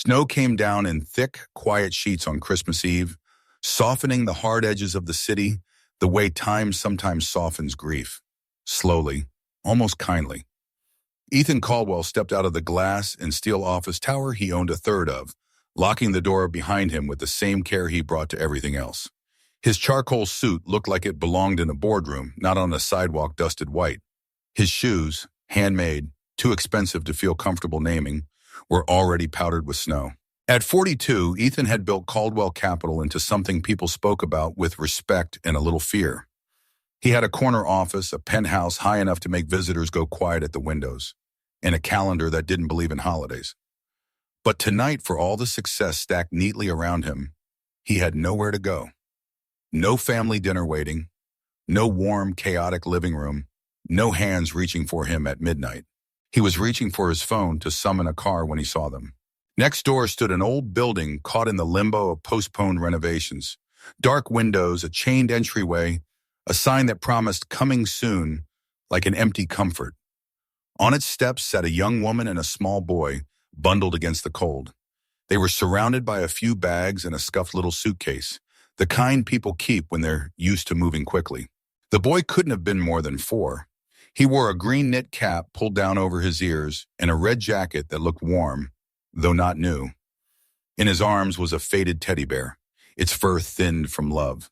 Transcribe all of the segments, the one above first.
Snow came down in thick, quiet sheets on Christmas Eve, softening the hard edges of the city the way time sometimes softens grief. Slowly, almost kindly. Ethan Caldwell stepped out of the glass and steel office tower he owned a third of, locking the door behind him with the same care he brought to everything else. His charcoal suit looked like it belonged in a boardroom, not on a sidewalk dusted white. His shoes, handmade, too expensive to feel comfortable naming, were already powdered with snow. At 42, Ethan had built Caldwell Capital into something people spoke about with respect and a little fear. He had a corner office, a penthouse high enough to make visitors go quiet at the windows, and a calendar that didn't believe in holidays. But tonight, for all the success stacked neatly around him, he had nowhere to go. No family dinner waiting, no warm, chaotic living room, no hands reaching for him at midnight. He was reaching for his phone to summon a car when he saw them. Next door stood an old building caught in the limbo of postponed renovations. Dark windows, a chained entryway, a sign that promised coming soon, like an empty comfort. On its steps sat a young woman and a small boy, bundled against the cold. They were surrounded by a few bags and a scuffed little suitcase, the kind people keep when they're used to moving quickly. The boy couldn't have been more than 4. He wore a green knit cap pulled down over his ears and a red jacket that looked warm, though not new. In his arms was a faded teddy bear, its fur thinned from love.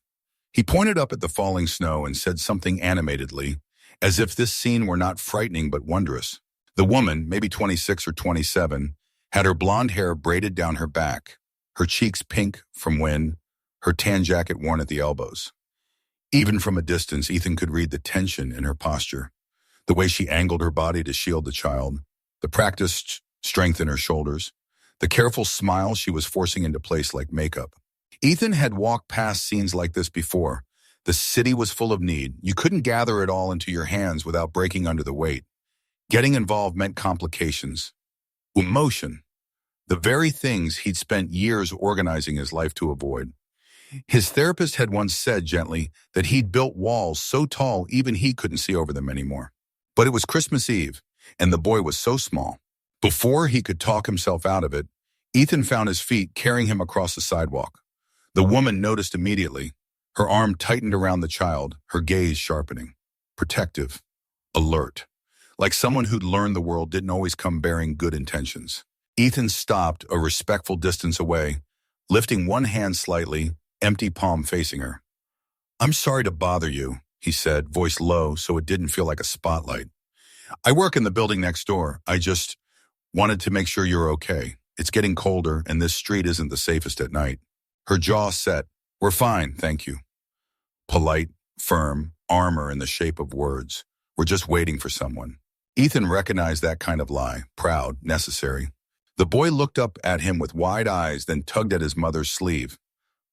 He pointed up at the falling snow and said something animatedly, as if this scene were not frightening but wondrous. The woman, maybe 26 or 27, had her blonde hair braided down her back, her cheeks pink from wind, her tan jacket worn at the elbows. Even from a distance, Ethan could read the tension in her posture, the way she angled her body to shield the child, the practiced strength in her shoulders, the careful smile she was forcing into place like makeup. Ethan had walked past scenes like this before. The city was full of need. You couldn't gather it all into your hands without breaking under the weight. Getting involved meant complications, emotion, the very things he'd spent years organizing his life to avoid. His therapist had once said gently that he'd built walls so tall even he couldn't see over them anymore. But it was Christmas Eve, and the boy was so small. Before he could talk himself out of it, Ethan found his feet carrying him across the sidewalk. The woman noticed immediately. Her arm tightened around the child, her gaze sharpening. Protective, alert, like someone who'd learned the world didn't always come bearing good intentions. Ethan stopped a respectful distance away, lifting one hand slightly, empty palm facing her. "I'm sorry to bother you," he said, voice low so it didn't feel like a spotlight. "I work in the building next door. I just wanted to make sure you're okay. It's getting colder, and this street isn't the safest at night." Her jaw set. "We're fine, thank you." Polite, firm, armor in the shape of words. "We're just waiting for someone." Ethan recognized that kind of lie, proud, necessary. The boy looked up at him with wide eyes, then tugged at his mother's sleeve.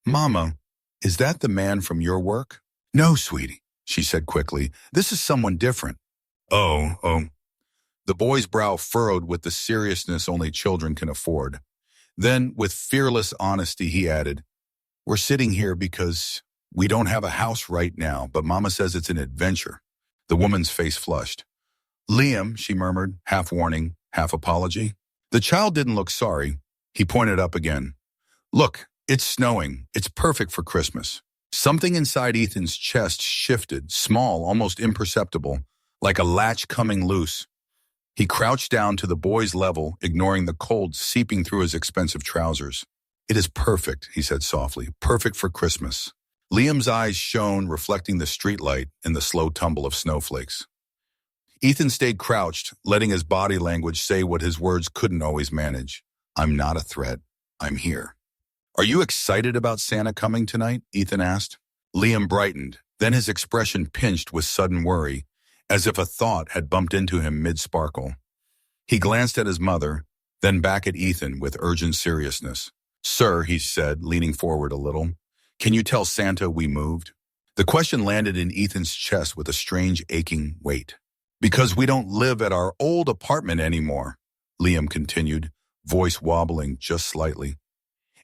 "Mama, is that the man from your work?" "No, sweetie," she said quickly. "This is someone different." Oh. The boy's brow furrowed with the seriousness only children can afford. Then, with fearless honesty, he added, "We're sitting here because we don't have a house right now, but Mama says it's an adventure." The woman's face flushed. "Liam," she murmured, half warning, half apology. The child didn't look sorry. He pointed up again. "Look, it's snowing. It's perfect for Christmas." Something inside Ethan's chest shifted, small, almost imperceptible, like a latch coming loose. He crouched down to the boy's level, ignoring the cold seeping through his expensive trousers. "It is perfect," he said softly, "perfect for Christmas." Liam's eyes shone, reflecting the streetlight and the slow tumble of snowflakes. Ethan stayed crouched, letting his body language say what his words couldn't always manage. "I'm not a threat. I'm here." "Are you excited about Santa coming tonight?" Ethan asked. Liam brightened, then his expression pinched with sudden worry, as if a thought had bumped into him mid-sparkle. He glanced at his mother, then back at Ethan with urgent seriousness. "Sir," he said, leaning forward a little, "can you tell Santa we moved?" The question landed in Ethan's chest with a strange aching weight. "Because we don't live at our old apartment anymore," Liam continued, voice wobbling just slightly.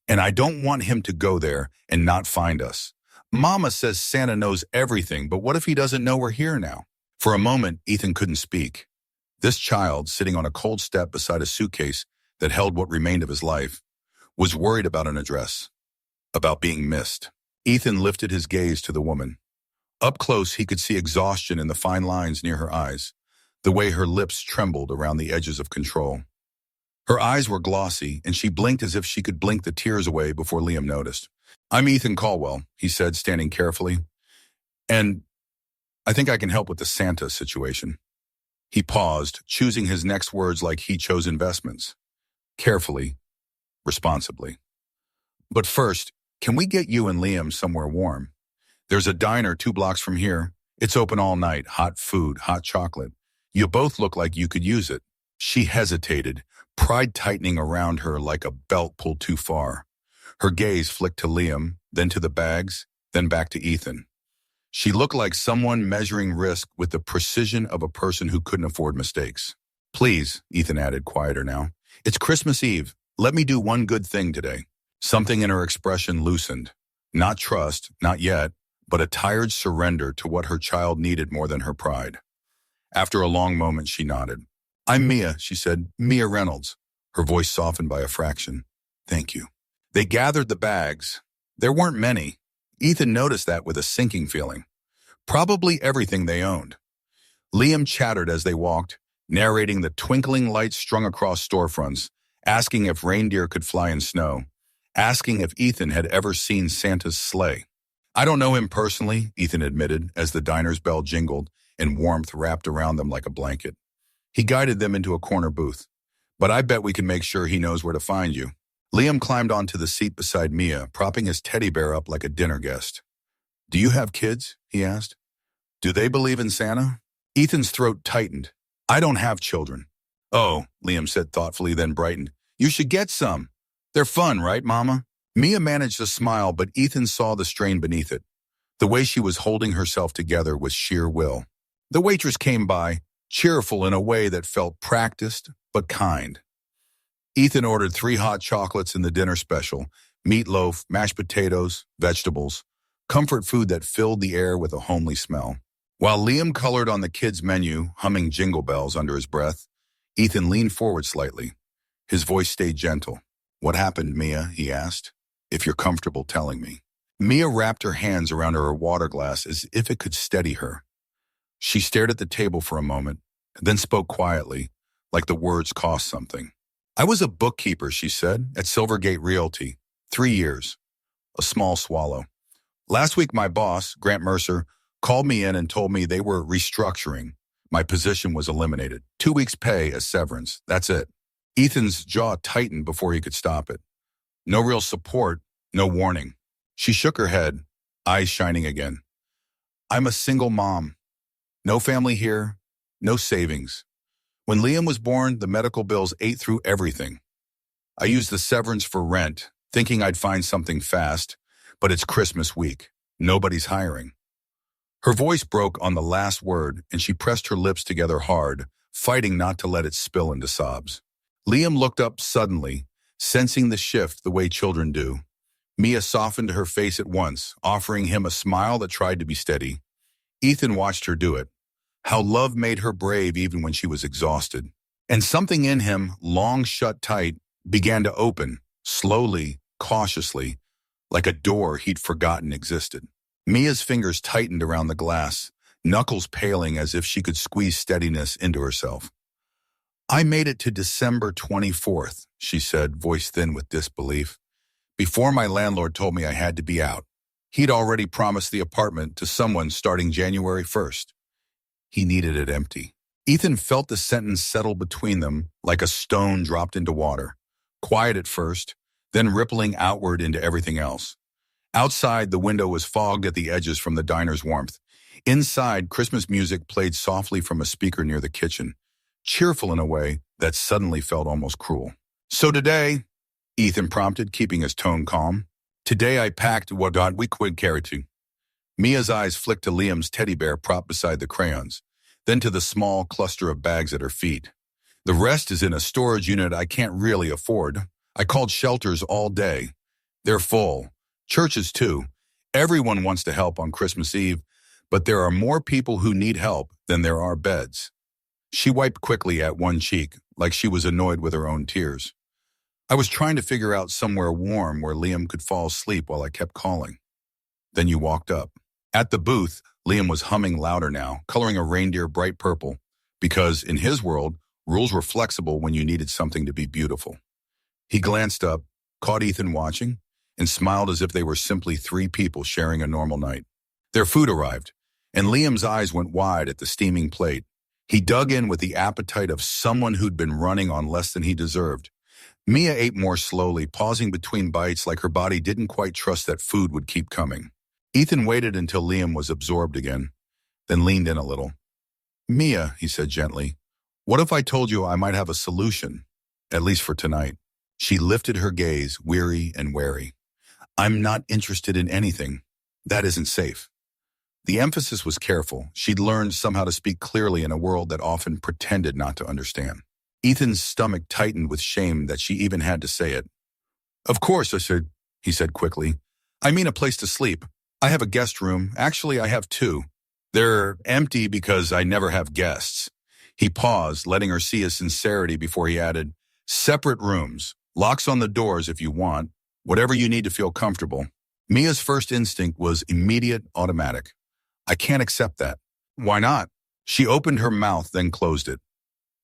"And I don't want him to go there and not find us. Mama says Santa knows everything, but what if he doesn't know we're here now?" For a moment, Ethan couldn't speak. This child, sitting on a cold step beside a suitcase that held what remained of his life, was worried about an address, about being missed. Ethan lifted his gaze to the woman. Up close, he could see exhaustion in the fine lines near her eyes, the way her lips trembled around the edges of control. Her eyes were glossy, and she blinked as if she could blink the tears away before Liam noticed. "I'm Ethan Caldwell," he said, standing carefully. "And I think I can help with the Santa situation." He paused, choosing his next words like he chose investments. Carefully, responsibly. "But first, can we get you and Liam somewhere warm? There's a diner 2 blocks from here. It's open all night, hot food, hot chocolate. You both look like you could use it." She hesitated, pride tightening around her like a belt pulled too far. Her gaze flicked to Liam, then to the bags, then back to Ethan. She looked like someone measuring risk with the precision of a person who couldn't afford mistakes. "Please," Ethan added, quieter now. "It's Christmas Eve. Let me do one good thing today." Something in her expression loosened. Not trust, not yet, but a tired surrender to what her child needed more than her pride. After a long moment, she nodded. "I'm Mia," she said, "Mia Reynolds." Her voice softened by a fraction. "Thank you." They gathered the bags. There weren't many. Ethan noticed that with a sinking feeling. Probably everything they owned. Liam chattered as they walked, narrating the twinkling lights strung across storefronts, asking if reindeer could fly in snow, asking if Ethan had ever seen Santa's sleigh. "I don't know him personally," Ethan admitted as the diner's bell jingled and warmth wrapped around them like a blanket. He guided them into a corner booth. "But I bet we can make sure he knows where to find you." Liam climbed onto the seat beside Mia, propping his teddy bear up like a dinner guest. "Do you have kids?" he asked. "Do they believe in Santa?" Ethan's throat tightened. "I don't have children." "Oh," Liam said thoughtfully, then brightened. "You should get some. They're fun, right, Mama?" Mia managed a smile, but Ethan saw the strain beneath it. The way she was holding herself together with sheer will. The waitress came by, cheerful in a way that felt practiced but kind. Ethan ordered 3 hot chocolates in the dinner special, meatloaf, mashed potatoes, vegetables, comfort food that filled the air with a homely smell. While Liam colored on the kids' menu, humming jingle bells under his breath, Ethan leaned forward slightly. His voice stayed gentle. "What happened, Mia?" he asked. "If you're comfortable telling me." Mia wrapped her hands around her water glass as if it could steady her. She stared at the table for a moment, then spoke quietly, like the words cost something. "I was a bookkeeper," she said, "at Silvergate Realty. 3 years. A small swallow. Last week my boss, Grant Mercer, called me in and told me they were restructuring. My position was eliminated. 2 weeks' pay as severance. That's it." Ethan's jaw tightened before he could stop it. No real support, no warning. She shook her head, eyes shining again. "I'm a single mom. No family here, no savings. When Liam was born, the medical bills ate through everything. I used the severance for rent, thinking I'd find something fast, but it's Christmas week. Nobody's hiring." Her voice broke on the last word, and she pressed her lips together hard, fighting not to let it spill into sobs. Liam looked up suddenly, sensing the shift the way children do. Mia softened her face at once, offering him a smile that tried to be steady. Ethan watched her do it. How love made her brave even when she was exhausted. And something in him, long shut tight, began to open, slowly, cautiously, like a door he'd forgotten existed. Mia's fingers tightened around the glass, knuckles paling as if she could squeeze steadiness into herself. "I made it to December 24th, she said, voice thin with disbelief, "before my landlord told me I had to be out. He'd already promised the apartment to someone starting January 1st. He needed it empty." Ethan felt the sentence settle between them like a stone dropped into water, quiet at first, then rippling outward into everything else. Outside, the window was fogged at the edges from the diner's warmth. Inside, Christmas music played softly from a speaker near the kitchen, cheerful in a way that suddenly felt almost cruel. "So today," Ethan prompted, keeping his tone calm, "today I packed what we could carry to." Mia's eyes flicked to Liam's teddy bear propped beside the crayons, then to the small cluster of bags at her feet. "The rest is in a storage unit I can't really afford. I called shelters all day. They're full. Churches too. Everyone wants to help on Christmas Eve, but there are more people who need help than there are beds." She wiped quickly at one cheek, like she was annoyed with her own tears. I was trying to figure out somewhere warm where Liam could fall asleep while I kept calling. Then you walked up. At the booth, Liam was humming louder now, coloring a reindeer bright purple, because in his world, rules were flexible when you needed something to be beautiful. He glanced up, caught Ethan watching, and smiled as if they were simply three people sharing a normal night. Their food arrived, and Liam's eyes went wide at the steaming plate. He dug in with the appetite of someone who'd been running on less than he deserved. Mia ate more slowly, pausing between bites like her body didn't quite trust that food would keep coming. Ethan waited until Liam was absorbed again, then leaned in a little. "Mia," he said gently, "what if I told you I might have a solution, at least for tonight?" She lifted her gaze, weary and wary. "I'm not interested in anything. That isn't safe." The emphasis was careful. She'd learned somehow to speak clearly in a world that often pretended not to understand. Ethan's stomach tightened with shame that she even had to say it. "Of course," he said quickly. "I mean a place to sleep. I have a guest room. Actually, I have two. They're empty because I never have guests." He paused, letting her see his sincerity before he added, "Separate rooms. Locks on the doors if you want. Whatever you need to feel comfortable." Mia's first instinct was immediate, automatic. "I can't accept that." "Why not?" She opened her mouth, then closed it.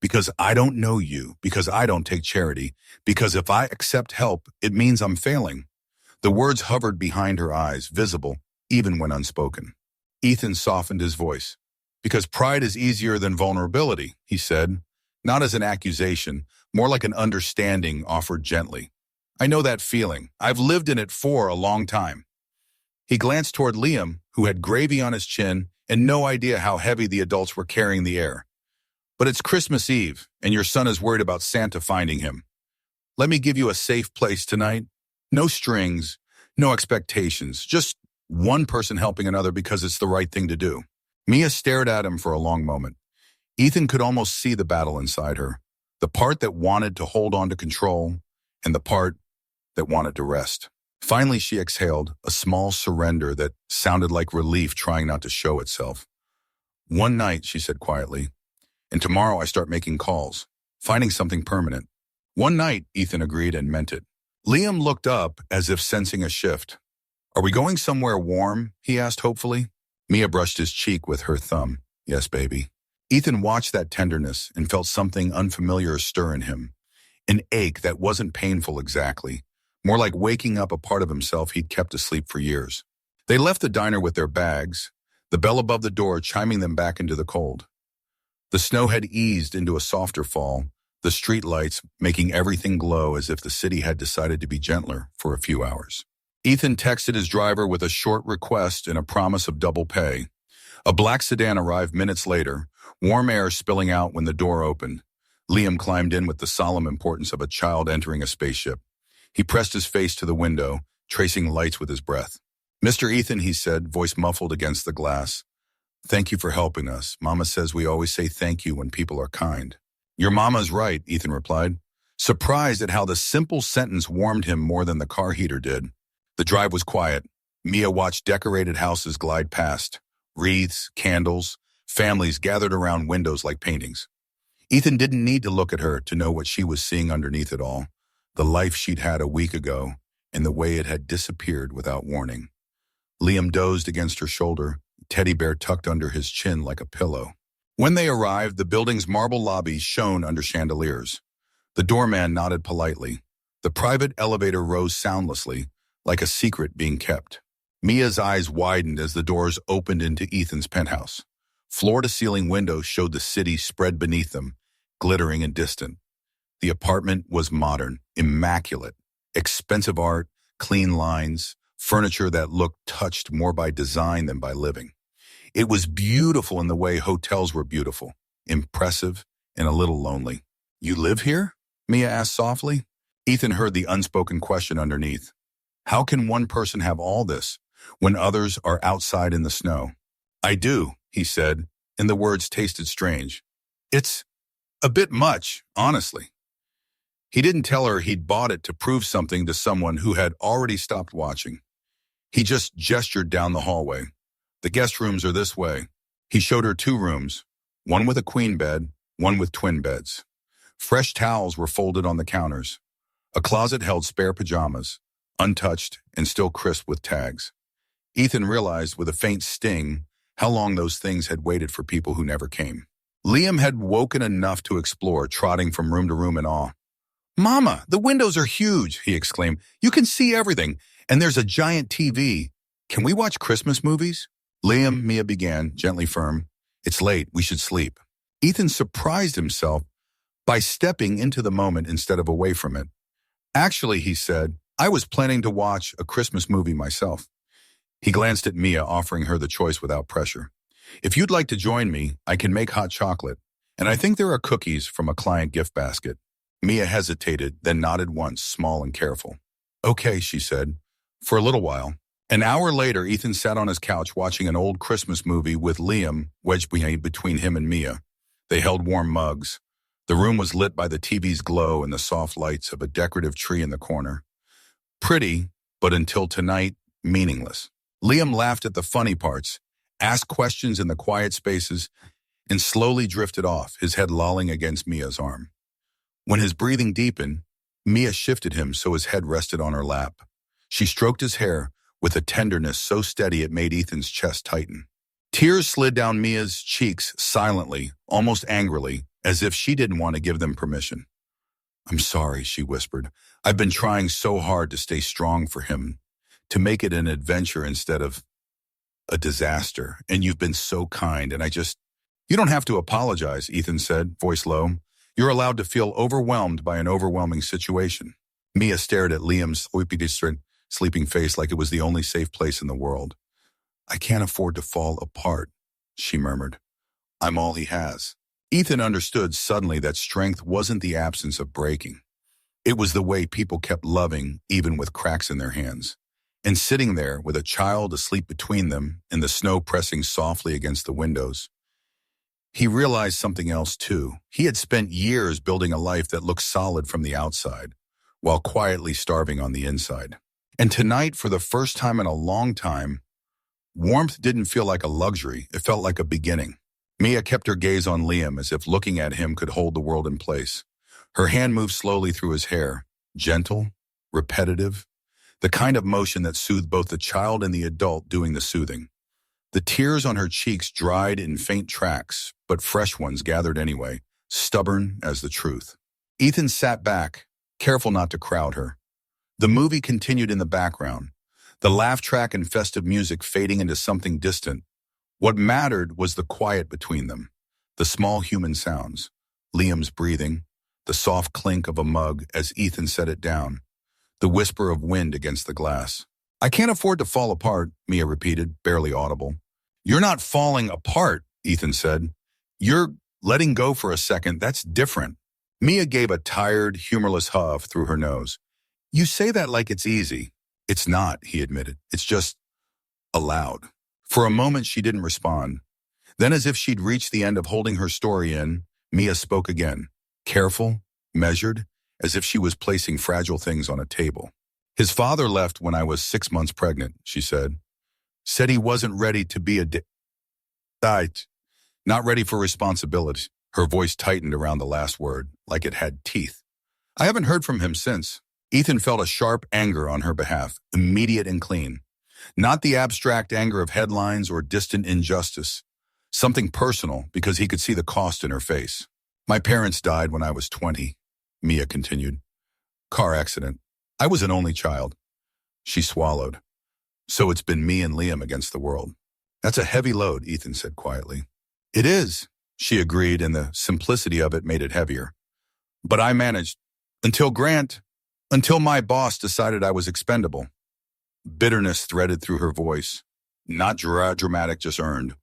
"Because I don't know you, because I don't take charity, because if I accept help, it means I'm failing." The words hovered behind her eyes, visible, even when unspoken. Ethan softened his voice. "Because pride is easier than vulnerability," he said, not as an accusation, more like an understanding offered gently. "I know that feeling. I've lived in it for a long time." He glanced toward Liam, who had gravy on his chin and no idea how heavy the adults were carrying the air. "But it's Christmas Eve, and your son is worried about Santa finding him. Let me give you a safe place tonight. No strings, no expectations, just one person helping another because it's the right thing to do." Mia stared at him for a long moment. Ethan could almost see the battle inside her, the part that wanted to hold on to control and the part that wanted to rest. Finally, she exhaled, a small surrender that sounded like relief trying not to show itself. "One night," she said quietly, "and tomorrow I start making calls, finding something permanent." "One night," Ethan agreed and meant it. Liam looked up as if sensing a shift. "Are we going somewhere warm?" he asked hopefully. Mia brushed his cheek with her thumb. "Yes, baby." Ethan watched that tenderness and felt something unfamiliar stir in him. An ache that wasn't painful exactly, more like waking up a part of himself he'd kept asleep for years. They left the diner with their bags, the bell above the door chiming them back into the cold. The snow had eased into a softer fall, the street lights making everything glow as if the city had decided to be gentler for a few hours. Ethan texted his driver with a short request and a promise of double pay. A black sedan arrived minutes later, warm air spilling out when the door opened. Liam climbed in with the solemn importance of a child entering a spaceship. He pressed his face to the window, tracing lights with his breath. "Mr. Ethan," he said, voice muffled against the glass. "Thank you for helping us. Mama says we always say thank you when people are kind." "Your mama's right," Ethan replied, surprised at how the simple sentence warmed him more than the car heater did. The drive was quiet. Mia watched decorated houses glide past. Wreaths, candles, families gathered around windows like paintings. Ethan didn't need to look at her to know what she was seeing underneath it all, the life she'd had a week ago, and the way it had disappeared without warning. Liam dozed against her shoulder, teddy bear tucked under his chin like a pillow. When they arrived, the building's marble lobby shone under chandeliers. The doorman nodded politely. The private elevator rose soundlessly, like a secret being kept. Mia's eyes widened as the doors opened into Ethan's penthouse. Floor-to-ceiling windows showed the city spread beneath them, glittering and distant. The apartment was modern, immaculate, expensive art, clean lines, furniture that looked touched more by design than by living. It was beautiful in the way hotels were beautiful, impressive and a little lonely. "You live here?" Mia asked softly. Ethan heard the unspoken question underneath. How can one person have all this when others are outside in the snow? "I do," he said, and the words tasted strange. "It's a bit much, honestly." He didn't tell her he'd bought it to prove something to someone who had already stopped watching. He just gestured down the hallway. "The guest rooms are this way." He showed her two rooms, one with a queen bed, one with twin beds. Fresh towels were folded on the counters. A closet held spare pajamas, untouched and still crisp with tags. Ethan realized with a faint sting how long those things had waited for people who never came. Liam had woken enough to explore, trotting from room to room in awe. "Mama, the windows are huge," he exclaimed. "You can see everything, and there's a giant TV. Can we watch Christmas movies?" "Liam," Mia began, gently firm. "It's late. We should sleep." Ethan surprised himself by stepping into the moment instead of away from it. "Actually," he said, "I was planning to watch a Christmas movie myself." He glanced at Mia, offering her the choice without pressure. "If you'd like to join me, I can make hot chocolate, and I think there are cookies from a client gift basket." Mia hesitated, then nodded once, small and careful. "Okay," she said, "for a little while." An hour later, Ethan sat on his couch watching an old Christmas movie with Liam wedged between him and Mia. They held warm mugs. The room was lit by the TV's glow and the soft lights of a decorative tree in the corner. Pretty, but until tonight, meaningless. Liam laughed at the funny parts, asked questions in the quiet spaces, and slowly drifted off, his head lolling against Mia's arm. When his breathing deepened, Mia shifted him so his head rested on her lap. She stroked his hair with a tenderness so steady it made Ethan's chest tighten. Tears slid down Mia's cheeks silently, almost angrily, as if she didn't want to give them permission. "I'm sorry," she whispered. "I've been trying so hard to stay strong for him, to make it an adventure instead of a disaster, and you've been so kind, and You don't have to apologize," Ethan said, voice low. "You're allowed to feel overwhelmed by an overwhelming situation." Mia stared at Liam's sleeping face like it was the only safe place in the world. "I can't afford to fall apart," she murmured. "I'm all he has." Ethan understood suddenly that strength wasn't the absence of breaking. It was the way people kept loving, even with cracks in their hands. And sitting there with a child asleep between them and the snow pressing softly against the windows, he realized something else too. He had spent years building a life that looked solid from the outside, while quietly starving on the inside. And tonight, for the first time in a long time, warmth didn't feel like a luxury, it felt like a beginning. Mia kept her gaze on Liam as if looking at him could hold the world in place. Her hand moved slowly through his hair, gentle, repetitive, the kind of motion that soothed both the child and the adult doing the soothing. The tears on her cheeks dried in faint tracks, but fresh ones gathered anyway, stubborn as the truth. Ethan sat back, careful not to crowd her. The movie continued in the background, the laugh track and festive music fading into something distant. What mattered was the quiet between them, the small human sounds, Liam's breathing, the soft clink of a mug as Ethan set it down, the whisper of wind against the glass. "I can't afford to fall apart," Mia repeated, barely audible. "You're not falling apart," Ethan said. "You're letting go for a second. That's different." Mia gave a tired, humorless huff through her nose. "You say that like it's easy." "It's not," he admitted. "It's just allowed." For a moment, she didn't respond. Then, as if she'd reached the end of holding her story in, Mia spoke again, careful, measured, as if she was placing fragile things on a table. "His father left when I was 6 months pregnant," she said. "Said he wasn't ready to be not ready for responsibility." Her voice tightened around the last word, like it had teeth. "I haven't heard from him since." Ethan felt a sharp anger on her behalf, immediate and clean. Not the abstract anger of headlines or distant injustice. Something personal, because he could see the cost in her face. "My parents died when I was 20, Mia continued. "Car accident. I was an only child." She swallowed. "So it's been me and Liam against the world." "That's a heavy load," Ethan said quietly. "It is," she agreed, and the simplicity of it made it heavier. "But I managed. Until my boss decided I was expendable." Bitterness threaded through her voice. Not dramatic, just earned.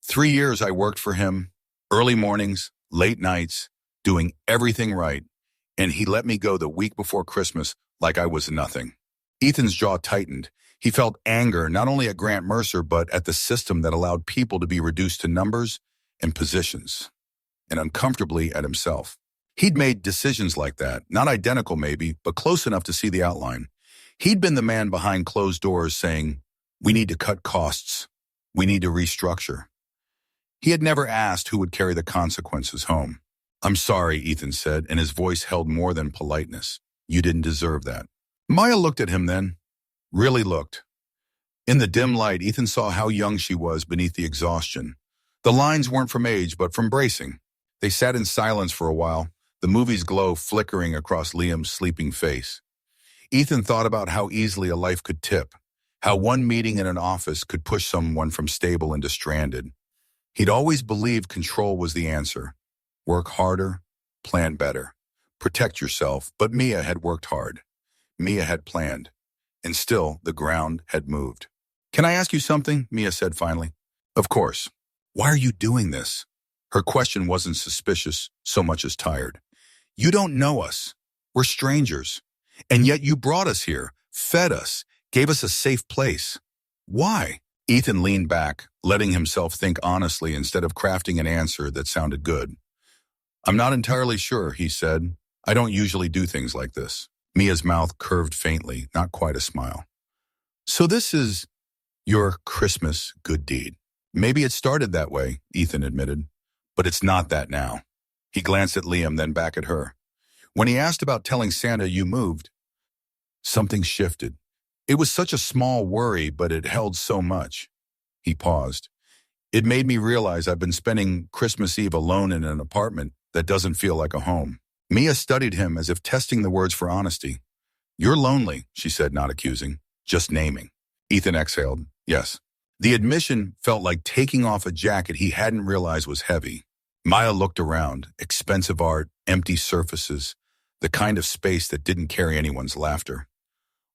3 years I worked for him, early mornings, late nights, doing everything right, and he let me go the week before Christmas like I was nothing. Ethan's jaw tightened. He felt anger not only at Grant Mercer, but at the system that allowed people to be reduced to numbers and positions, and uncomfortably at himself. He'd made decisions like that, not identical maybe, but close enough to see the outline. He'd been the man behind closed doors saying, "We need to cut costs. We need to restructure." He had never asked who would carry the consequences home. "I'm sorry," Ethan said, and his voice held more than politeness. You didn't deserve that. Maya looked at him then, really looked. In the dim light, Ethan saw how young she was beneath the exhaustion. The lines weren't from age, but from bracing. They sat in silence for a while, the movie's glow flickering across Liam's sleeping face. Ethan thought about how easily a life could tip, how one meeting in an office could push someone from stable into stranded. He'd always believed control was the answer. Work harder, plan better, protect yourself, but Mia had worked hard. Mia had planned, and still the ground had moved. "Can I ask you something?" Mia said finally. "Of course." "Why are you doing this?" Her question wasn't suspicious so much as tired. "You don't know us. We're strangers. And yet you brought us here, fed us, gave us a safe place. Why?" Ethan leaned back, letting himself think honestly instead of crafting an answer that sounded good. "I'm not entirely sure," he said. "I don't usually do things like this." Mia's mouth curved faintly, not quite a smile. "So this is your Christmas good deed." "Maybe it started that way," Ethan admitted, "but it's not that now." He glanced at Liam, then back at her. "When he asked about telling Santa you moved, something shifted. It was such a small worry, but it held so much." He paused. "It made me realize I've been spending Christmas Eve alone in an apartment that doesn't feel like a home." Mia studied him as if testing the words for honesty. "You're lonely," she said, not accusing, just naming. Ethan exhaled. "Yes." The admission felt like taking off a jacket he hadn't realized was heavy. Maya looked around, expensive art, empty surfaces, the kind of space that didn't carry anyone's laughter.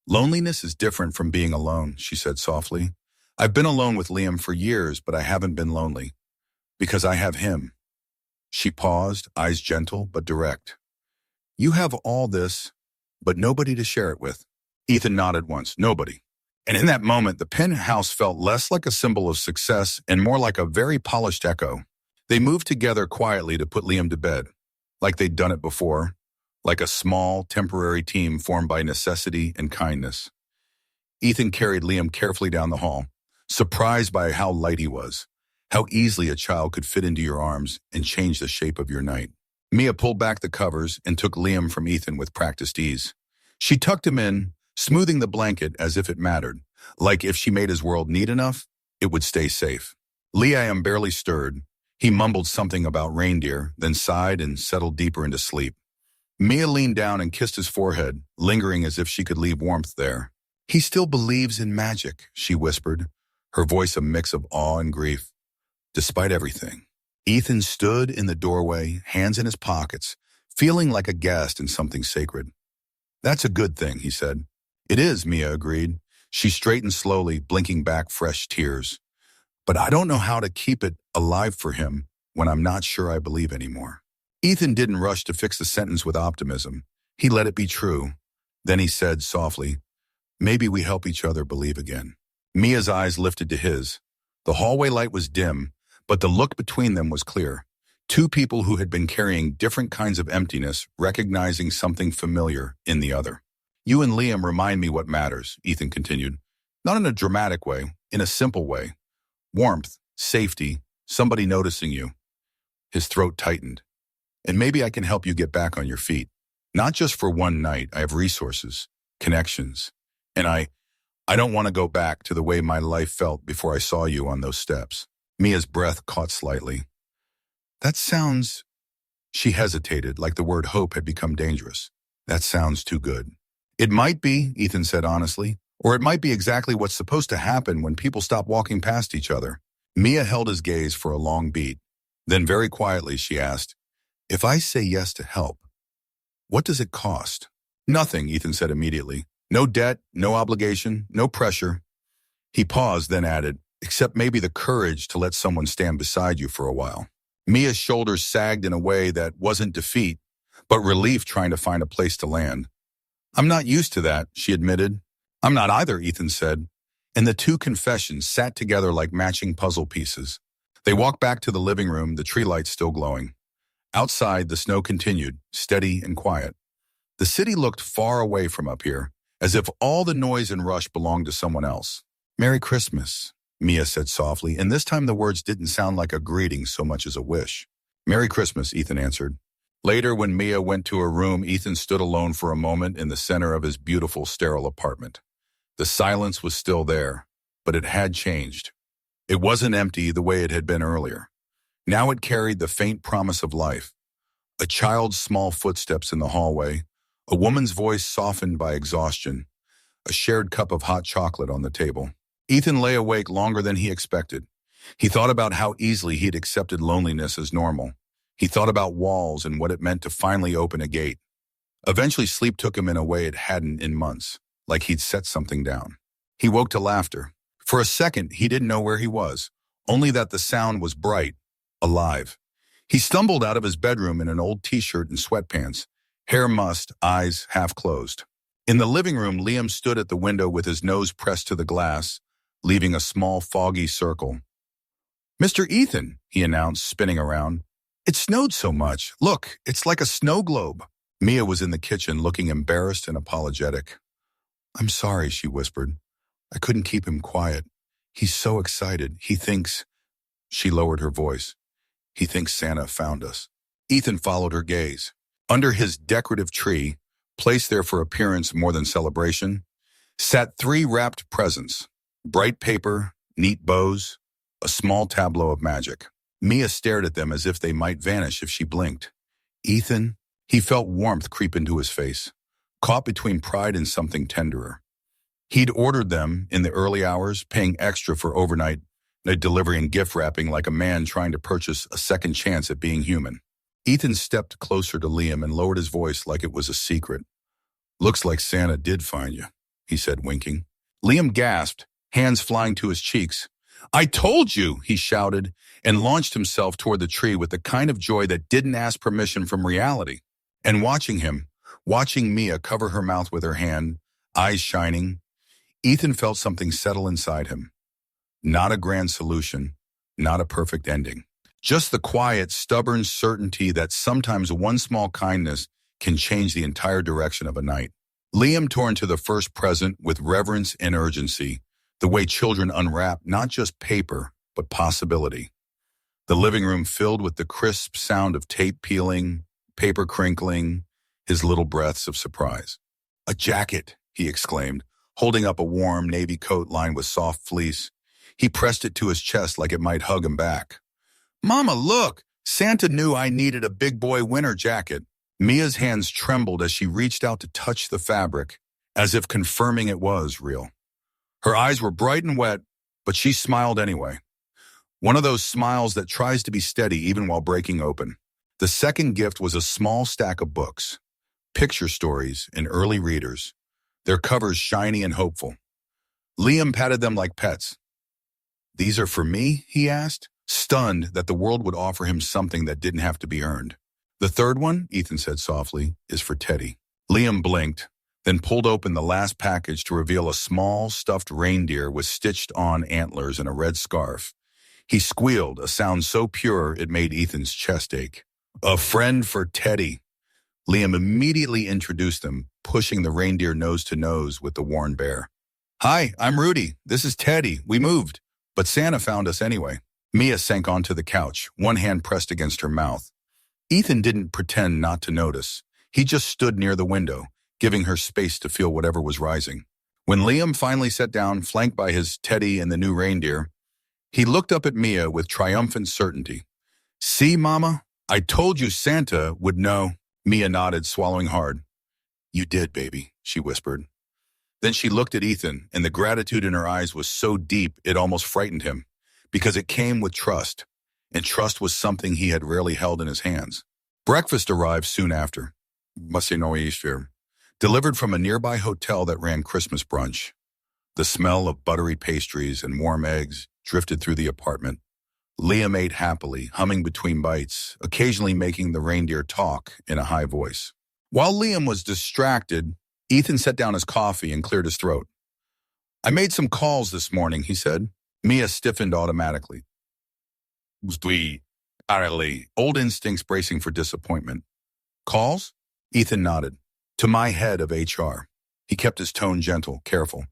"Loneliness is different from being alone," she said softly. "I've been alone with Liam for years, but I haven't been lonely. Because I have him." She paused, eyes gentle but direct. "You have all this, but nobody to share it with." Ethan nodded once. "Nobody." And in that moment, the penthouse felt less like a symbol of success and more like a very polished echo. They moved together quietly to put Liam to bed, like they'd done it before, like a small, temporary team formed by necessity and kindness. Ethan carried Liam carefully down the hall, surprised by how light he was, how easily a child could fit into your arms and change the shape of your night. Mia pulled back the covers and took Liam from Ethan with practiced ease. She tucked him in, smoothing the blanket as if it mattered, like if she made his world neat enough, it would stay safe. Liam barely stirred. He mumbled something about reindeer, then sighed and settled deeper into sleep. Mia leaned down and kissed his forehead, lingering as if she could leave warmth there. "He still believes in magic," she whispered, her voice a mix of awe and grief. "Despite everything." Ethan stood in the doorway, hands in his pockets, feeling like a guest in something sacred. "That's a good thing," he said. "It is," Mia agreed. She straightened slowly, blinking back fresh tears. "But I don't know how to keep it alive for him when I'm not sure I believe anymore." Ethan didn't rush to fix the sentence with optimism. He let it be true. Then he said softly, "Maybe we help each other believe again." Mia's eyes lifted to his. The hallway light was dim, but the look between them was clear. Two people who had been carrying different kinds of emptiness, recognizing something familiar in the other. "You and Liam remind me what matters," Ethan continued. "Not in a dramatic way, in a simple way. Warmth, safety, somebody noticing you." His throat tightened. "And maybe I can help you get back on your feet. Not just for one night. I have resources, connections. And I don't want to go back to the way my life felt before I saw you on those steps." Mia's breath caught slightly. "That sounds..." She hesitated, like the word hope had become dangerous. "That sounds too good." "It might be," Ethan said honestly, "or it might be exactly what's supposed to happen when people stop walking past each other." Mia held his gaze for a long beat. Then very quietly she asked, "If I say yes to help, what does it cost?" "Nothing," Ethan said immediately. "No debt, no obligation, no pressure." He paused, then added, "Except maybe the courage to let someone stand beside you for a while." Mia's shoulders sagged in a way that wasn't defeat, but relief trying to find a place to land. "I'm not used to that," she admitted. "I'm not either," Ethan said. And the two confessions sat together like matching puzzle pieces. They walked back to the living room, the tree lights still glowing. Outside, the snow continued, steady and quiet. The city looked far away from up here, as if all the noise and rush belonged to someone else. "Merry Christmas," Mia said softly, and this time the words didn't sound like a greeting so much as a wish. "Merry Christmas," Ethan answered. Later, when Mia went to her room, Ethan stood alone for a moment in the center of his beautiful, sterile apartment. The silence was still there, but it had changed. It wasn't empty the way it had been earlier. Now it carried the faint promise of life. A child's small footsteps in the hallway, a woman's voice softened by exhaustion, a shared cup of hot chocolate on the table. Ethan lay awake longer than he expected. He thought about how easily he'd accepted loneliness as normal. He thought about walls and what it meant to finally open a gate. Eventually, sleep took him in a way it hadn't in months, like he'd set something down. He woke to laughter. For a second, he didn't know where he was, only that the sound was bright, alive. He stumbled out of his bedroom in an old t-shirt and sweatpants, hair mussed, eyes half closed. In the living room, Liam stood at the window with his nose pressed to the glass, leaving a small, foggy circle. "Mr. Ethan," he announced, spinning around. "It snowed so much. Look, it's like a snow globe." Mia was in the kitchen, looking embarrassed and apologetic. "I'm sorry," she whispered. "I couldn't keep him quiet. He's so excited. He thinks—" She lowered her voice. "He thinks Santa found us." Ethan followed her gaze. Under his decorative tree, placed there for appearance more than celebration, sat 3 wrapped presents, bright paper, neat bows, a small tableau of magic. Mia stared at them as if they might vanish if she blinked. Ethan, he felt warmth creep into his face, caught between pride and something tenderer. He'd ordered them in the early hours, paying extra for overnight delivery and gift wrapping like a man trying to purchase a second chance at being human. Ethan stepped closer to Liam and lowered his voice like it was a secret. "Looks like Santa did find you," he said, winking. Liam gasped, hands flying to his cheeks. "I told you," he shouted, and launched himself toward the tree with the kind of joy that didn't ask permission from reality. And watching Mia cover her mouth with her hand, eyes shining, Ethan felt something settle inside him. Not a grand solution, not a perfect ending. Just the quiet, stubborn certainty that sometimes one small kindness can change the entire direction of a night. Liam turned to the first present with reverence and urgency, the way children unwrap not just paper, but possibility. The living room filled with the crisp sound of tape peeling, paper crinkling, his little breaths of surprise. "A jacket," he exclaimed, holding up a warm navy coat lined with soft fleece. He pressed it to his chest like it might hug him back. "Mama, look! Santa knew I needed a big boy winter jacket." Mia's hands trembled as she reached out to touch the fabric, as if confirming it was real. Her eyes were bright and wet, but she smiled anyway. One of those smiles that tries to be steady even while breaking open. The second gift was a small stack of books, picture stories and early readers, their covers shiny and hopeful. Liam patted them like pets. "These are for me?" he asked, stunned that the world would offer him something that didn't have to be earned. "The third one," Ethan said softly, "is for Teddy." Liam blinked, then pulled open the last package to reveal a small, stuffed reindeer with stitched-on antlers and a red scarf. He squealed, a sound so pure it made Ethan's chest ache. "A friend for Teddy." Liam immediately introduced them, pushing the reindeer nose to nose with the worn bear. "Hi, I'm Rudy. This is Teddy. We moved, but Santa found us anyway." Mia sank onto the couch, one hand pressed against her mouth. Ethan didn't pretend not to notice. He just stood near the window, giving her space to feel whatever was rising. When Liam finally sat down, flanked by his Teddy and the new reindeer, he looked up at Mia with triumphant certainty. "See, Mama? I told you Santa would know." Mia nodded, swallowing hard. "You did, baby," she whispered. Then she looked at Ethan, and the gratitude in her eyes was so deep it almost frightened him, because it came with trust, and trust was something he had rarely held in his hands. Breakfast arrived soon after, delivered from a nearby hotel that ran Christmas brunch. The smell of buttery pastries and warm eggs drifted through the apartment. Liam ate happily, humming between bites, occasionally making the reindeer talk in a high voice. While Liam was distracted, Ethan set down his coffee and cleared his throat. "I made some calls this morning," he said. Mia stiffened automatically. Old instincts bracing for disappointment. "Calls?" Ethan nodded. "To my head of HR." He kept his tone gentle, careful.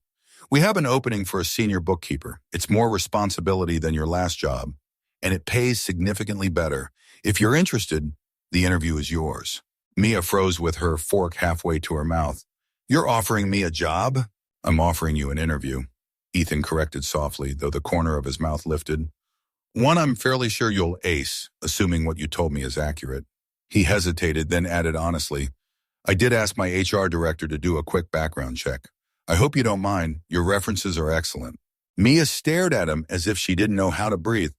"We have an opening for a senior bookkeeper. It's more responsibility than your last job, and it pays significantly better. If you're interested, The interview is yours. Mia froze with her fork halfway to her mouth. You're offering me a job? I'm offering you an interview. Ethan corrected softly, though the corner of his mouth lifted. One I'm fairly sure you'll ace, assuming what you told me is accurate. He hesitated, then added honestly, I did ask my HR director to do a quick background check. I hope you don't mind. Your references are excellent. Mia stared at him as if she didn't know how to breathe.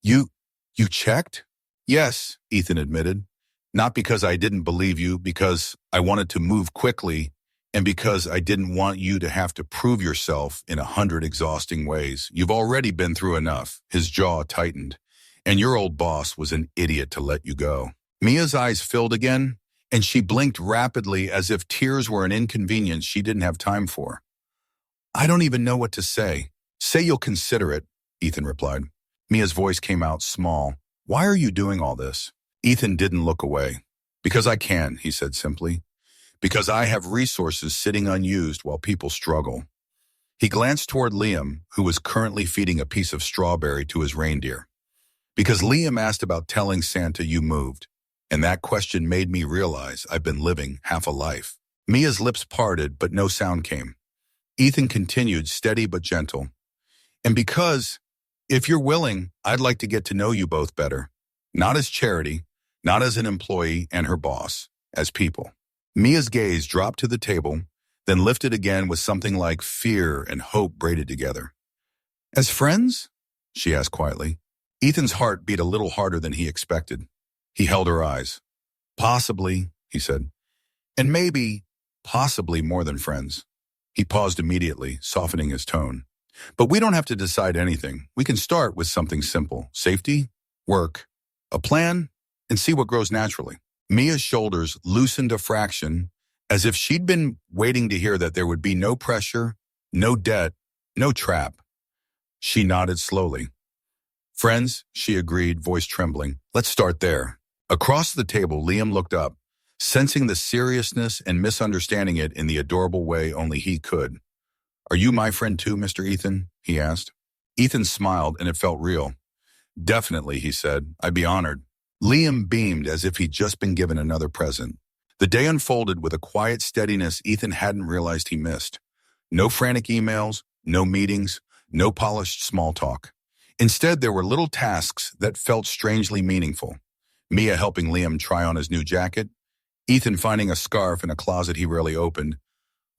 You checked? Yes, Ethan admitted. Not because I didn't believe you, because I wanted to move quickly, and because I didn't want you to have to prove yourself in 100 exhausting ways. You've already been through enough. His jaw tightened. And your old boss was an idiot to let you go. Mia's eyes filled again, and she blinked rapidly as if tears were an inconvenience she didn't have time for. I don't even know what to say. Say you'll consider it, Ethan replied. Mia's voice came out small. Why are you doing all this? Ethan didn't look away. Because I can, he said simply. Because I have resources sitting unused while people struggle. He glanced toward Liam, who was currently feeding a piece of strawberry to his reindeer. Because Liam asked about telling Santa you moved, and that question made me realize I've been living half a life. Mia's lips parted, but no sound came. Ethan continued, steady but gentle. And because, if you're willing, I'd like to get to know you both better. Not as Charity, not as an employee and her boss, as people. Mia's gaze dropped to the table, then lifted again with something like fear and hope braided together. As friends? She asked quietly. Ethan's heart beat a little harder than he expected. He held her eyes. Possibly, he said. And maybe, possibly more than friends. He paused immediately, softening his tone. But we don't have to decide anything. We can start with something simple. Safety, work, a plan, and see what grows naturally. Mia's shoulders loosened a fraction, as if she'd been waiting to hear that there would be no pressure, no debt, no trap. She nodded slowly. Friends, she agreed, voice trembling. Let's start there. Across the table, Liam looked up, sensing the seriousness and misunderstanding it in the adorable way only he could. Are you my friend too, Mr. Ethan? He asked. Ethan smiled, and it felt real. Definitely, he said. I'd be honored. Liam beamed as if he'd just been given another present. The day unfolded with a quiet steadiness Ethan hadn't realized he missed. No frantic emails, no meetings, no polished small talk. Instead, there were little tasks that felt strangely meaningful. Mia helping Liam try on his new jacket, Ethan finding a scarf in a closet he rarely opened,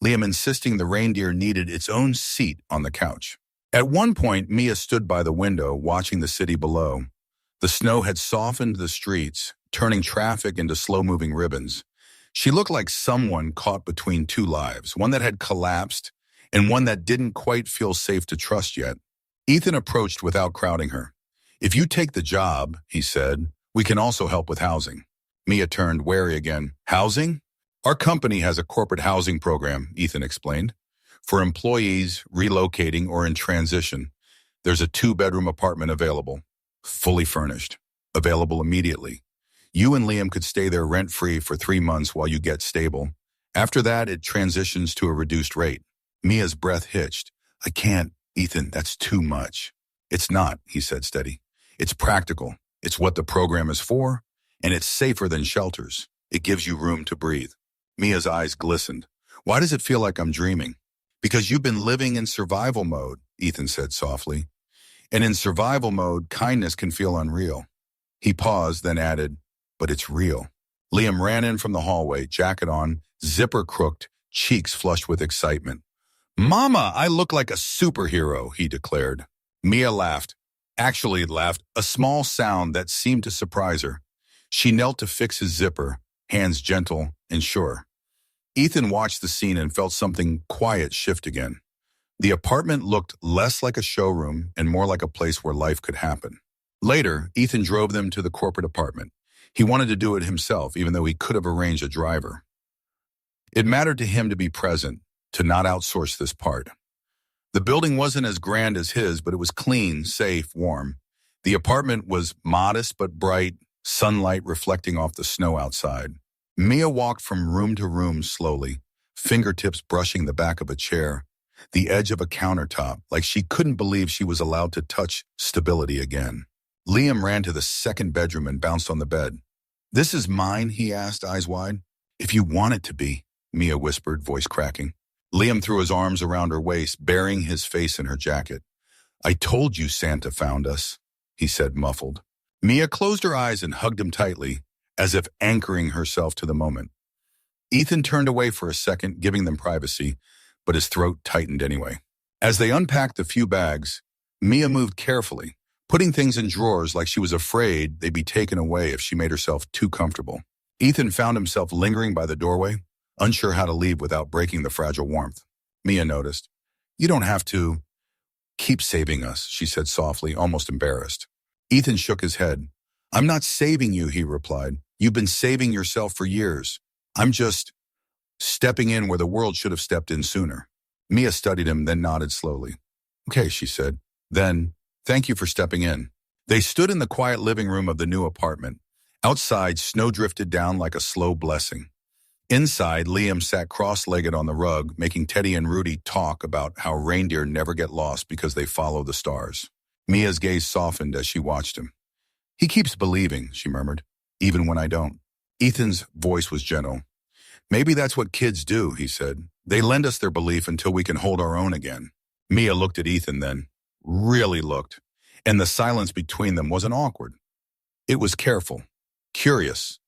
Liam insisting the reindeer needed its own seat on the couch. At one point, Mia stood by the window, watching the city below. The snow had softened the streets, turning traffic into slow-moving ribbons. She looked like someone caught between two lives, one that had collapsed and one that didn't quite feel safe to trust yet. Ethan approached without crowding her. If you take the job, he said, we can also help with housing. Mia turned wary again. Housing? Our company has a corporate housing program, Ethan explained. For employees relocating or in transition, there's a 2-bedroom apartment available, fully furnished, available immediately. You and Liam could stay there rent-free for 3 months while you get stable. After that, it transitions to a reduced rate. Mia's breath hitched. I can't, Ethan, that's too much. It's not, he said steady. It's practical. It's what the program is for, and it's safer than shelters. It gives you room to breathe. Mia's eyes glistened. Why does it feel like I'm dreaming? Because you've been living in survival mode, Ethan said softly. And in survival mode, kindness can feel unreal. He paused, then added, but it's real. Liam ran in from the hallway, jacket on, zipper crooked, cheeks flushed with excitement. Mama, I look like a superhero, he declared. Mia laughed. Actually laughed, a small sound that seemed to surprise her. She knelt to fix his zipper, hands gentle and sure. Ethan watched the scene and felt something quiet shift again. The apartment looked less like a showroom and more like a place where life could happen. Later, Ethan drove them to the corporate apartment. He wanted to do it himself, even though he could have arranged a driver. It mattered to him to be present, to not outsource this part. The building wasn't as grand as his, but it was clean, safe, warm. The apartment was modest but bright, sunlight reflecting off the snow outside. Mia walked from room to room slowly, fingertips brushing the back of a chair, the edge of a countertop, like she couldn't believe she was allowed to touch stability again. Liam ran to the second bedroom and bounced on the bed. This is mine, he asked, eyes wide. If you want it to be, Mia whispered, voice cracking. Liam threw his arms around her waist, burying his face in her jacket. I told you Santa found us, he said, muffled. Mia closed her eyes and hugged him tightly, as if anchoring herself to the moment. Ethan turned away for a second, giving them privacy, but his throat tightened anyway. As they unpacked the few bags, Mia moved carefully, putting things in drawers like she was afraid they'd be taken away if she made herself too comfortable. Ethan found himself lingering by the doorway, unsure how to leave without breaking the fragile warmth. Mia noticed. You don't have to keep saving us, she said softly, almost embarrassed. Ethan shook his head. I'm not saving you, he replied. You've been saving yourself for years. I'm just stepping in where the world should have stepped in sooner. Mia studied him, then nodded slowly. Okay, she said. Then, thank you for stepping in. They stood in the quiet living room of the new apartment. Outside, snow drifted down like a slow blessing. Inside, Liam sat cross-legged on the rug, making Teddy and Rudy talk about how reindeer never get lost because they follow the stars. Mia's gaze softened as she watched him. He keeps believing, she murmured, even when I don't. Ethan's voice was gentle. Maybe that's what kids do, he said. They lend us their belief until we can hold our own again. Mia looked at Ethan then, really looked, and the silence between them wasn't awkward. It was careful, curious,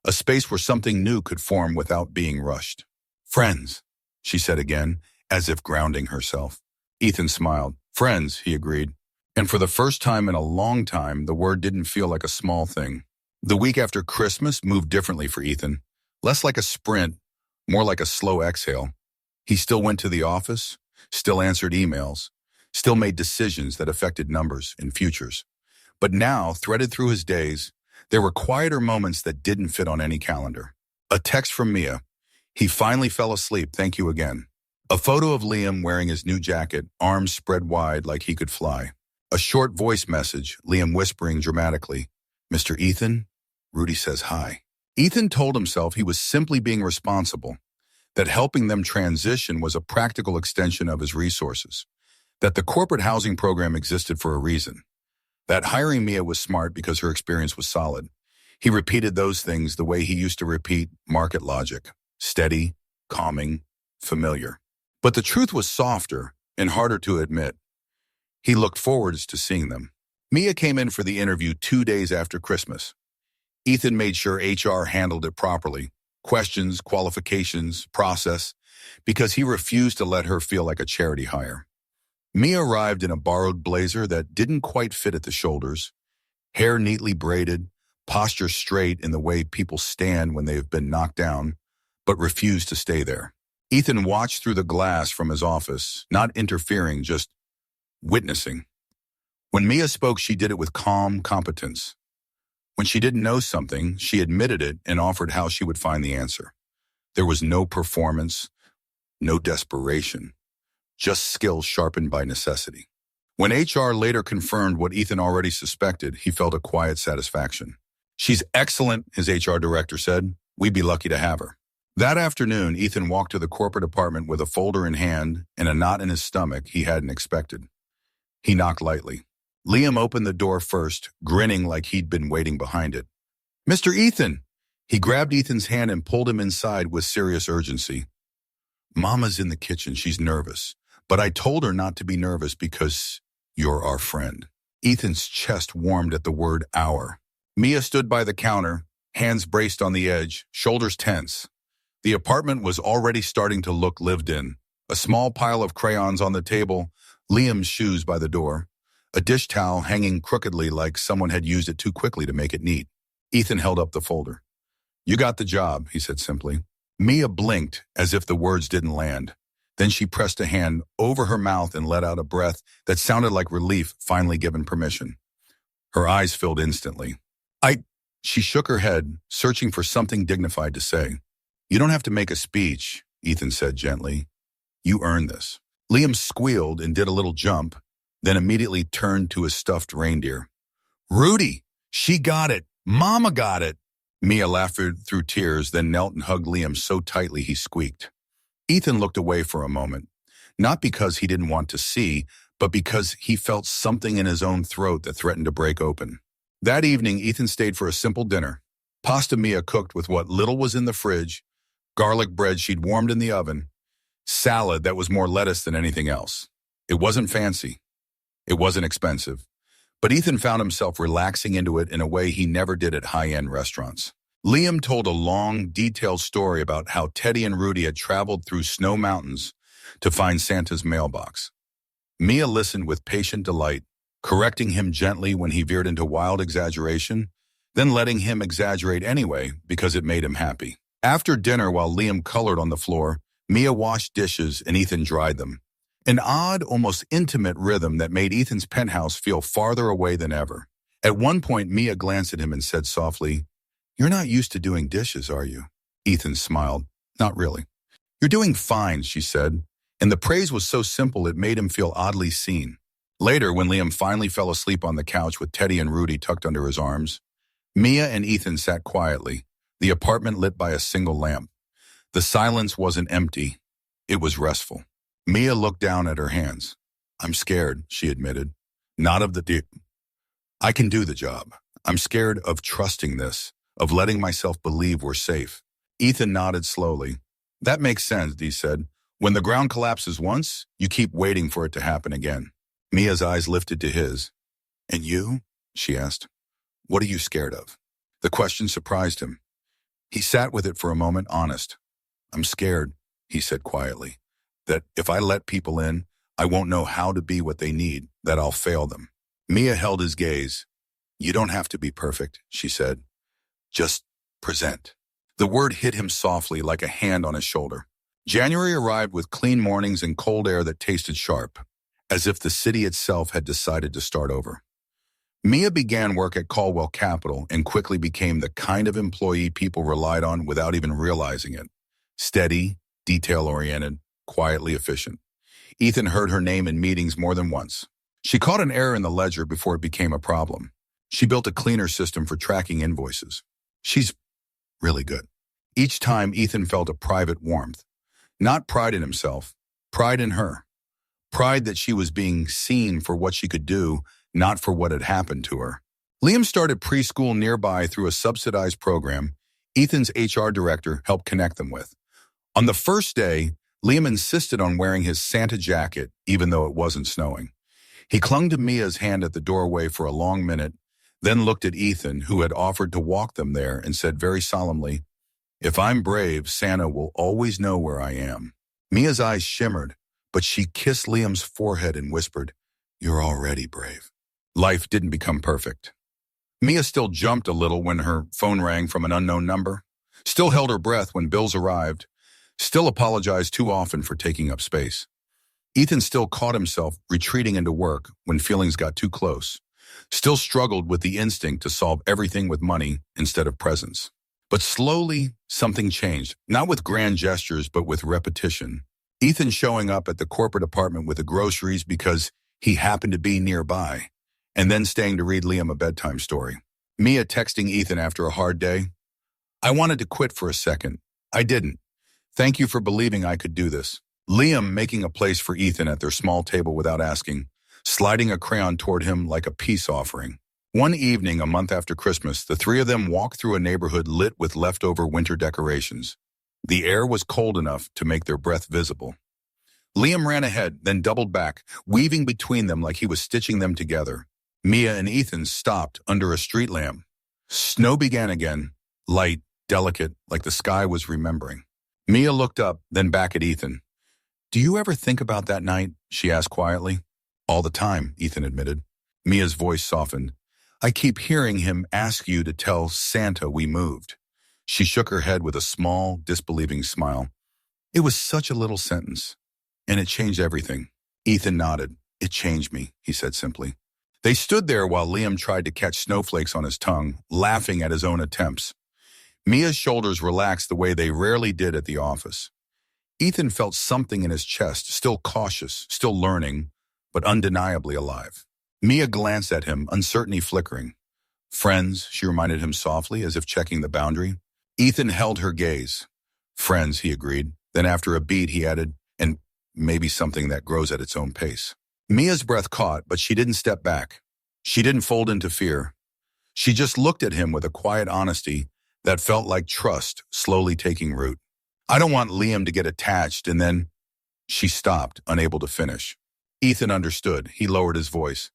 a space where something new could form without being rushed. Friends, she said again, as if grounding herself. Ethan smiled. Friends, he agreed. And for the first time in a long time, the word didn't feel like a small thing. The week after Christmas moved differently for Ethan, less like a sprint, more like a slow exhale. He still went to the office, still answered emails, still made decisions that affected numbers and futures. But now, threaded through his days, there were quieter moments that didn't fit on any calendar. A text from Mia. He finally fell asleep, thank you again. A photo of Liam wearing his new jacket, arms spread wide like he could fly. A short voice message, Liam whispering dramatically, Mr. Ethan, Rudy says hi. Ethan told himself he was simply being responsible, that helping them transition was a practical extension of his resources, that the corporate housing program existed for a reason, that hiring Mia was smart because her experience was solid. He repeated those things the way he used to repeat market logic, steady, calming, familiar. But the truth was softer and harder to admit. He looked forward to seeing them. Mia came in for the interview 2 days after Christmas. Ethan made sure HR handled it properly, questions, qualifications, process, because he refused to let her feel like a charity hire. Mia arrived in a borrowed blazer that didn't quite fit at the shoulders, hair neatly braided, posture straight in the way people stand when they have been knocked down, but refuse to stay there. Ethan watched through the glass from his office, not interfering, just witnessing. When Mia spoke, she did it with calm competence. When she didn't know something, she admitted it and offered how she would find the answer. There was no performance, no desperation, just skill sharpened by necessity. When HR later confirmed what Ethan already suspected, he felt a quiet satisfaction. She's excellent, his HR director said. We'd be lucky to have her. That afternoon, Ethan walked to the corporate apartment with a folder in hand and a knot in his stomach he hadn't expected. He knocked lightly. Liam opened the door first, grinning like he'd been waiting behind it. Mr. Ethan! He grabbed Ethan's hand and pulled him inside with serious urgency. Mama's in the kitchen, she's nervous. But I told her not to be nervous because you're our friend. Ethan's chest warmed at the word our. Mia stood by the counter, hands braced on the edge, shoulders tense. The apartment was already starting to look lived in. A small pile of crayons on the table, Liam's shoes by the door, a dish towel hanging crookedly like someone had used it too quickly to make it neat. Ethan held up the folder. You got the job, he said simply. Mia blinked as if the words didn't land. Then she pressed a hand over her mouth and let out a breath that sounded like relief finally given permission. Her eyes filled instantly. She shook her head, searching for something dignified to say. You don't have to make a speech, Ethan said gently. You earned this. Liam squealed and did a little jump, then immediately turned to his stuffed reindeer. Rudy, she got it. Mama got it. Mia laughed through tears, then knelt and hugged Liam so tightly he squeaked. Ethan looked away for a moment, not because he didn't want to see, but because he felt something in his own throat that threatened to break open. That evening, Ethan stayed for a simple dinner. Pasta Mia cooked with what little was in the fridge, garlic bread she'd warmed in the oven, salad that was more lettuce than anything else. It wasn't fancy. It wasn't expensive. But Ethan found himself relaxing into it in a way he never did at high-end restaurants. Liam told a long, detailed story about how Teddy and Rudy had traveled through snow mountains to find Santa's mailbox. Mia listened with patient delight, correcting him gently when he veered into wild exaggeration, then letting him exaggerate anyway because it made him happy. After dinner, while Liam colored on the floor, Mia washed dishes and Ethan dried them. An odd, almost intimate rhythm that made Ethan's penthouse feel farther away than ever. At one point, Mia glanced at him and said softly, "You're not used to doing dishes, are you?" Ethan smiled. "Not really." "You're doing fine," she said, and the praise was so simple it made him feel oddly seen. Later, when Liam finally fell asleep on the couch with Teddy and Rudy tucked under his arms, Mia and Ethan sat quietly, the apartment lit by a single lamp. The silence wasn't empty. It was restful. Mia looked down at her hands. "I'm scared," she admitted. "Not of the deep. I can do the job. I'm scared of trusting this, of letting myself believe we're safe." Ethan nodded slowly. "That makes sense," he said. "When the ground collapses once, you keep waiting for it to happen again." Mia's eyes lifted to his. "And you?" she asked. "What are you scared of?" The question surprised him. He sat with it for a moment, honest. "I'm scared," he said quietly, "that if I let people in, I won't know how to be what they need, that I'll fail them." Mia held his gaze. "You don't have to be perfect," she said. "Just present." The word hit him softly like a hand on his shoulder. January arrived with clean mornings and cold air that tasted sharp, as if the city itself had decided to start over. Mia began work at Caldwell Capital and quickly became the kind of employee people relied on without even realizing it. Steady, detail-oriented, quietly efficient. Ethan heard her name in meetings more than once. She caught an error in the ledger before it became a problem. She built a cleaner system for tracking invoices. She's really good. Each time, Ethan felt a private warmth. Not pride in himself, pride in her. Pride that she was being seen for what she could do, not for what had happened to her. Liam started preschool nearby through a subsidized program Ethan's HR director helped connect them with. On the first day, Liam insisted on wearing his Santa jacket, even though it wasn't snowing. He clung to Mia's hand at the doorway for a long minute, then looked at Ethan, who had offered to walk them there, and said very solemnly, "If I'm brave, Santa will always know where I am." Mia's eyes shimmered, but she kissed Liam's forehead and whispered, "You're already brave." Life didn't become perfect. Mia still jumped a little when her phone rang from an unknown number, still held her breath when bills arrived, still apologized too often for taking up space. Ethan still caught himself retreating into work when feelings got too close, still struggled with the instinct to solve everything with money instead of presence. But slowly, something changed, not with grand gestures, but with repetition. Ethan showing up at the corporate apartment with the groceries because he happened to be nearby, and then staying to read Liam a bedtime story. Mia texting Ethan after a hard day, "I wanted to quit for a second. I didn't. Thank you for believing I could do this." Liam making a place for Ethan at their small table without asking, sliding a crayon toward him like a peace offering. One evening, a month after Christmas, the three of them walked through a neighborhood lit with leftover winter decorations. The air was cold enough to make their breath visible. Liam ran ahead, then doubled back, weaving between them like he was stitching them together. Mia and Ethan stopped under a street lamp. Snow began again, light, delicate, like the sky was remembering. Mia looked up, then back at Ethan. "Do you ever think about that night?" she asked quietly. "All the time," Ethan admitted. Mia's voice softened. "I keep hearing him ask you to tell Santa we moved." She shook her head with a small, disbelieving smile. "It was such a little sentence, and it changed everything." Ethan nodded. "It changed me," he said simply. They stood there while Liam tried to catch snowflakes on his tongue, laughing at his own attempts. Mia's shoulders relaxed the way they rarely did at the office. Ethan felt something in his chest, still cautious, still learning, but undeniably alive. Mia glanced at him, uncertainty flickering. "Friends," she reminded him softly, as if checking the boundary. Ethan held her gaze. "Friends," he agreed. Then after a beat, he added, "and maybe something that grows at its own pace." Mia's breath caught, but she didn't step back. She didn't fold into fear. She just looked at him with a quiet honesty That felt like trust slowly taking root. I don't want Liam to get attached and then... She stopped, unable to finish. Ethan understood. He lowered his voice.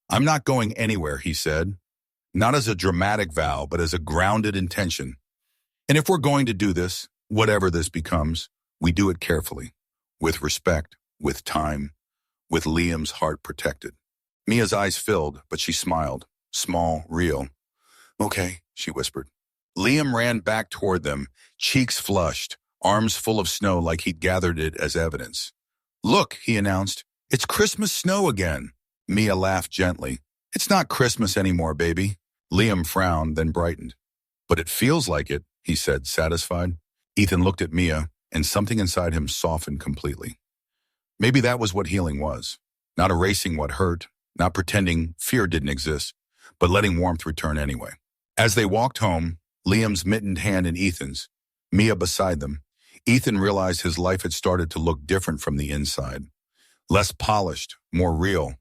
I'm not going anywhere, he said. Not as a dramatic vow, but as a grounded intention. And if we're going to do this, whatever this becomes, we do it carefully, with respect, with time, with Liam's heart protected. Mia's eyes filled, but she smiled. Small, real. Okay, she whispered. Liam ran back toward them, cheeks flushed, arms full of snow like he'd gathered it as evidence. Look, he announced, it's Christmas snow again. Mia laughed gently. It's not Christmas anymore, baby. Liam frowned, then brightened. But it feels like it, he said, satisfied. Ethan looked at Mia, and something inside him softened completely. Maybe that was what healing was. Not erasing what hurt, not pretending fear didn't exist, but letting warmth return anyway. As they walked home, Liam's mittened hand in Ethan's, Mia beside them, Ethan realized his life had started to look different from the inside. Less polished, more real.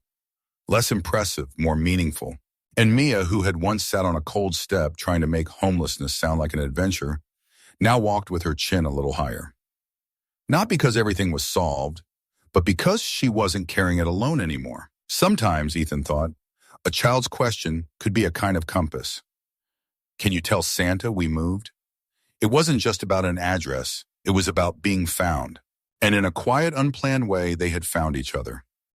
Less impressive, more meaningful. And Mia, who had once sat on a cold step trying to make homelessness sound like an adventure, now walked with her chin a little higher. Not because everything was solved, but because she wasn't carrying it alone anymore. Sometimes, Ethan thought, a child's question could be a kind of compass. Can you tell Santa we moved? It wasn't just about an address. It was about being found. And in a quiet, unplanned way, they had found each other.